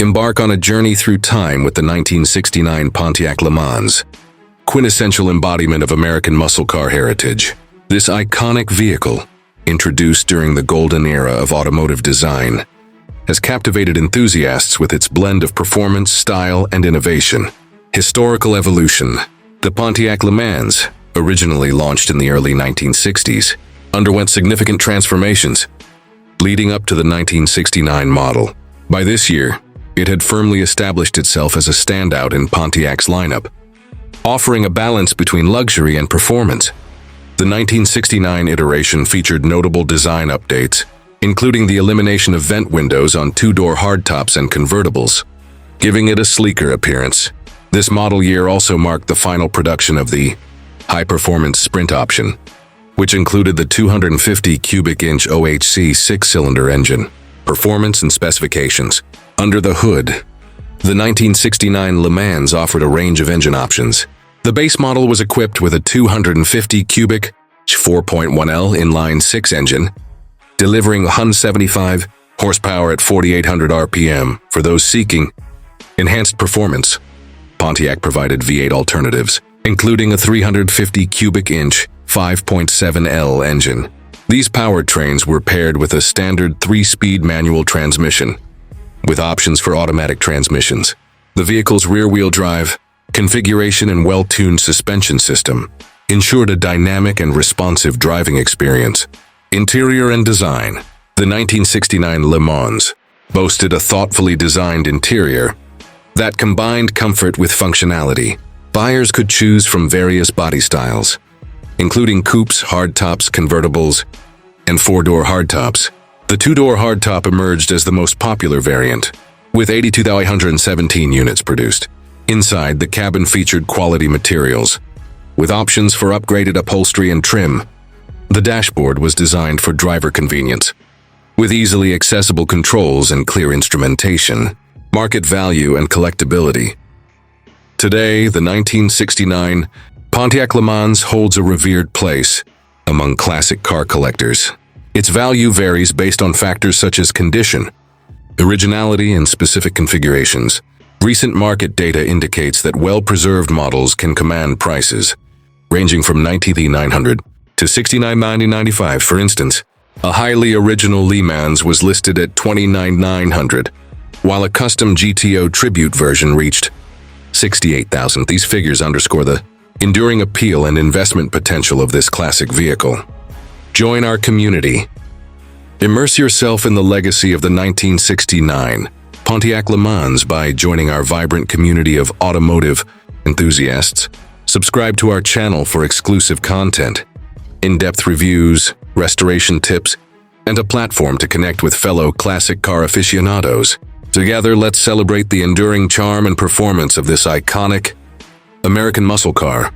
Embark on a journey through time with the 1969 Pontiac LeMans, quintessential embodiment of American muscle car heritage. This iconic vehicle, introduced during the golden era of automotive design, has captivated enthusiasts with its blend of performance, style, and innovation. Historical evolution. The Pontiac LeMans, originally launched in the early 1960s, underwent significant transformations, leading up to the 1969 model. By this year, it had firmly established itself as a standout in Pontiac's lineup, offering a balance between luxury and performance. The 1969 iteration featured notable design updates, including the elimination of vent windows on two-door hardtops and convertibles, giving it a sleeker appearance. This model year also marked the final production of the high-performance Sprint option, which included the 250 cubic inch OHC 6-cylinder engine. Performance and specifications. Under the hood, the 1969 LeMans offered a range of engine options. The base model was equipped with a 250 cubic 4.1L inline-6 engine, delivering 175 horsepower at 4,800 RPM. For those seeking enhanced performance, Pontiac provided V8 alternatives, including a 350 cubic inch 5.7L engine. These powertrains were paired with a standard 3-speed manual transmission, with options for automatic transmissions. The vehicle's rear-wheel drive configuration and well-tuned suspension system ensured a dynamic and responsive driving experience. Interior and design. The 1969 LeMans boasted a thoughtfully designed interior that combined comfort with functionality. Buyers could choose from various body styles, including coupes, hardtops, convertibles, and 4-door hardtops. The 2-door hardtop emerged as the most popular variant, with 82,117 units produced. Inside, the cabin featured quality materials, with options for upgraded upholstery and trim. The dashboard was designed for driver convenience, with easily accessible controls and clear instrumentation. Market value and collectability. Today, the 1969 Pontiac LeMans holds a revered place among classic car collectors. Its value varies based on factors such as condition, originality, and specific configurations. Recent market data indicates that well-preserved models can command prices ranging from $90,900 to $69,995. For instance, a highly original LeMans was listed at $29,900, while a custom GTO tribute version reached $68,000. These figures underscore the enduring appeal and investment potential of this classic vehicle. Join our community. Immerse yourself in the legacy of the 1969 Pontiac LeMans by joining our vibrant community of automotive enthusiasts. Subscribe to our channel for exclusive content, in-depth reviews, restoration tips, and a platform to connect with fellow classic car aficionados. Together, let's celebrate the enduring charm and performance of this iconic American muscle car.